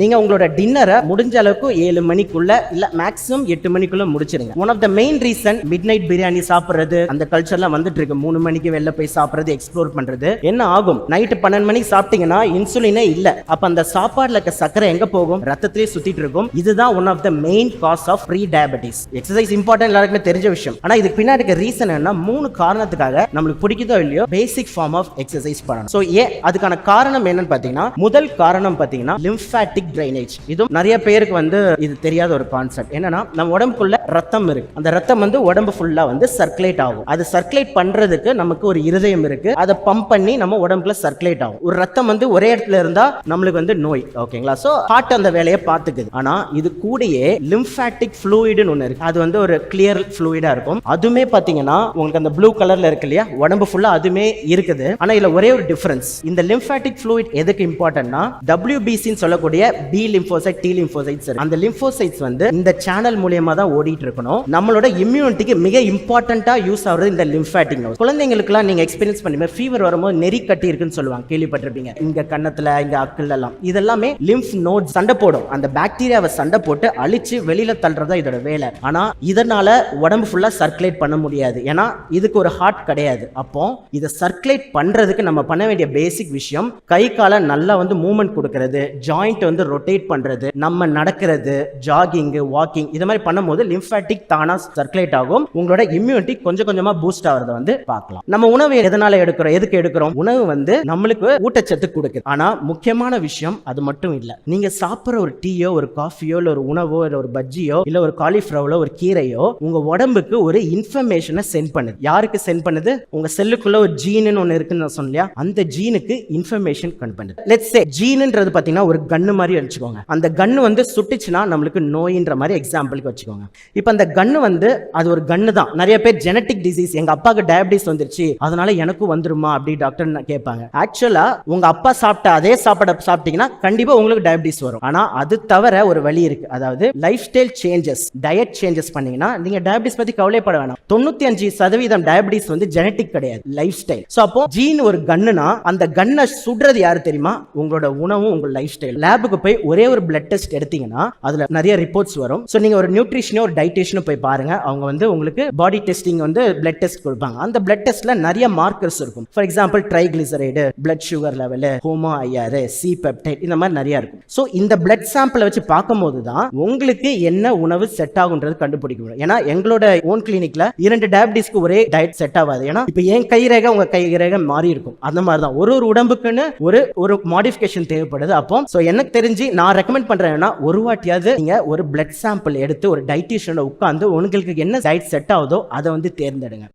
நீங்க உங்களோட டின்னரை முடிஞ்ச அளவுக்கு 7 மணிக்குள்ள இல்ல மேக்ஸிமம் 8 மணிக்குள்ள முடிச்சிருங்க. One of the main reason midnight biryani சாப்பிடுறது அந்த கல்ச்சர்லாம் வந்துட்டு இருக்கு. 3 மணிக்கு வெளில போய் சாப்பிடுறது, எக்ஸ்ப்ளோர் பண்றது. என்ன ஆகும், நைட்டு 12 மணிக்கு சாப்பிட்டீங்கன்னா இன்சுலினே இல்ல. அப்ப அந்த சாப்பாடுல இருக்க சக்கரை எங்க போகும்? ரத்தத்திலே சுத்திட்டு இருக்கும். இதுதான் one of the main cause of prediabetes. Exercise important, எல்லாருக்குமே தெரிஞ்ச விஷயம். ஆனா இதுக்கு பின்னாடி இருக்க ரீசன் என்ன? 3 காரணத்துக்காக நம்மளுக்கு பிடிக்குதோ இல்லையோ பேசிக் ஃபார்ம் ஆஃப் எக்ஸசைஸ் பண்ணணும். சோ அதுக்கான காரணம் என்னன்னு பாத்தீங்கன்னா, முதல் காரணம் பாத்தீங்கன்னா லிம்பாட்டிக் drainage. இது நிறைய பேருக்கு இது தெரியாத ஒரு கான்செப்ட். என்னன்னா, நம்ம உடம்புக்குள்ள ரத்தம் இருக்கு. அந்த ரத்தம் உடம்பு ஃபுல்லா சர்க்குலேட் ஆகும். அது சர்க்குலேட் பண்றதுக்கு நமக்கு ஒரு இருதயம் இருக்கு. அதை பம்ப் பண்ணி நம்ம உடம்புல சர்க்குலேட் ஆகும். ஒரு ரத்தம் ஒரே இடத்துல இருந்தா நம்மளுக்கு நோய். ஓகேங்களா? சோ ஹார்ட் அந்த வேலையை பார்த்துக்குது. ஆனா இது கூடயே லிம்பாட்டிக் ஃப்ளூயிட்னு ஒன்னு இருக்கு. அது ஒரு கிளியர் ஃப்ளூயிடா இருக்கும். அதுமே பாத்தீங்கன்னா உங்களுக்கு அந்த ப்ளூ கலர்ல இருக்கு இல்லையா, உடம்பு ஃபுல்லா அதுமே இருக்குது. ஆனா இதுல ஒரே ஒரு டிஃபரன்ஸ். இந்த லிம்பாட்டிக் ஃப்ளூயிட் எதுக்கு இம்பார்ட்டன்ட்னா, WBC ன்னு சொல்லக்கூடிய B lymphocyte, T lymphocytes. அந்த lymphocytes இந்த சேனல் மூலமா தான் ஓடிட்டு இருக்கணும். நம்மளோட இம்யூனிட்டிக்கு மிக இம்பார்ட்டன்ட்டா யூஸ் ஆகுறது இந்த லிம்பாட்டிக் நோட். குழந்தைகளுக்குலாம் நீங்க எக்ஸ்பீரியன்ஸ் பண்ணி ஃபீவர் வரும்போது நெறி கட்டி இருக்குன்னு சொல்லுவாங்க, கேள்விப்பட்டிருப்பீங்க. இங்க கண்ணத்துல, இங்க அக்கல்ல எல்லாம் இதெல்லாம் லிம்ப் நோட் சண்டை போடும். அந்த பாக்டீரியாவை சண்டை போட்டு அழிச்சு வெளியில தள்ளுறதா இதோட வேலை. ஆனா இதனால உடம்பு ஃபுல்லா சர்க்குலேட் பண்ண முடியாது. ஏன்னா இதுக்கு ஒரு ஹார்ட் கிடையாது. அப்போ இதை சர்க்குலேட் பண்றதுக்கு நம்ம பண்ண வேண்டிய பேசிக் விஷயம், கை கால நல்லா மூவ்மெண்ட் கொடுக்கிறது, ஜாயிண்ட் ரொட்டேட் பண்றது, நம்ம நடக்கிறது, ஜாகிங், வாக்கிங், இது மாதிரி பண்ணும்போது லிம்பாட்டிக் தானா சர்க்குலேட் ஆகும். உங்களோட இம்யூனிட்டி கொஞ்சம் கொஞ்சமா பூஸ்ட் ஆகிறத பார்க்கலாம். நம்ம உணவு எதனால எடுக்கிறோம், எதுக்கு எடுக்கிறோம்? உணவு நம்மளுக்கு ஊட்டச்சத்து கொடுக்குது. ஆனா முக்கியமான விஷயம் அது மட்டும் இல்ல. நீங்க சாப்பிடுற ஒரு டீயோ, ஒரு காஃபியோ, இல்ல ஒரு உணவோ, இல்ல ஒரு பஜ்ஜியோ, இல்ல ஒரு காலிஃபிளவரோ, ஒரு கீரையோ உங்க உடம்புக்கு ஒரு இன்ஃபர்மேஷனை சென்ட் பண்ணுது. யாருக்கு சென்ட் பண்ணுது? உங்க செல்லுக்குள்ள ஒரு ஜீன் ஒன்னு இருக்குன்னு நான் சொன்னேன். அந்த ஜீனுக்கு இன்ஃபர்மேஷன் கன் பண்ணுது. லெட்ஸ் சே ஜீன்ன்றது பாத்தீங்கன்னா ஒரு கன்னு மாதிரி வச்சுக்கோங்க. அந்த கன்னு சுட்டுச்சுன்னா நம்மளுக்கு நோயின்ற மாதிரி எக்ஸாம்பிளுக்கு வச்சுக்கோங்க. இப்போ அந்த கன்னு அது ஒரு கன்னு தான். நிறைய பேர் ஜெனட்டிக் டிசீஸ், எங்க அப்பாவுக்கு டயபிட்டிஸ் வந்துருச்சு அதனால எனக்கும் வந்துருமா அப்படி டாக்டர் கேட்பாங்க. ஆக்சுவலா உங்க அப்பா சாப்பிட்ட அதே சாப்பாடு சாப்பிட்டீங்கன்னா கண்டிப்பா உங்களுக்கு டயபிட்டிஸ் வரும். ஆனா அது தவிர ஒரு வழி இருக்கு. அதாவது life style changes, diet changes பண்ணீங்கன்னா நீங்க டயபிட்டிஸ் பத்தி கவலைப்பட வேணாம். 95% டயபிட்டிஸ் ஜெனட்டிக் கிடையாது, லைஃப் ஸ்டைல். சோ அப்போ ஜீன் ஒரு கன்னுனா அந்த கன்னை சுடுறது யாரு தெரியுமா? உங்களோட உணவும் உங்க லைஃப் ஸ்டைல். லேபுக்கு போய் ஒரே ஒரு பிளட் டெஸ்ட் எடுத்தீங்கன்னா அதுல நிறைய ரிப்போர்ட்ஸ் வரும். சோ நீங்க ஒரு நியூட்ரிஷனோ ஒரு டயட்டிஷியனோ போய் பாருங்க. அவங்க உங்களுக்கு பாடி டெஸ்டிங் பிளட் டெஸ்ட் கொடுப்பாங்க. அந்த பிளட் டெஸ்ட்ல நிறைய மார்க்கர்ஸ் இருக்கும். For example triglyceride, blood sugar level, homo IR, C peptide, இந்த மாதிரி நிறைய இருக்கும். சோ இந்த பிளட் சாம்பிளை வச்சு பார்க்கும்போது தான் உங்களுக்கு என்ன உணவு செட் ஆகுன்றது கண்டுபிடிக்க முடியும். ஏன்னா எங்களோட ஓன் கிளினிக்ல 2 டயபிட்டிஸ்க்கு ஒரே டயட் செட் ஆகாது. ஏன்னா இப்ப என் கைரேகை உங்க கைரேகை மாறி இருக்கும். அந்த மாதிரி தான் ஒரு உடம்புக்குன்னு ஒரு மாடிஃபிகேஷன் தேவைப்படுது. அப்போ சோ எனக்கு தெரிஞ்சு நான் ரெக்கமெண்ட் பண்றேன்னா ஒரு வாட்டியாவது நீங்க ஒரு பிளட் சாம்பிள் எடுத்து ஒரு டயட்டிஷியனோட உட்கார்ந்து உங்களுக்கு என்ன டயட் செட் ஆகுதோ அதை தேர்ந்தெடுங்க.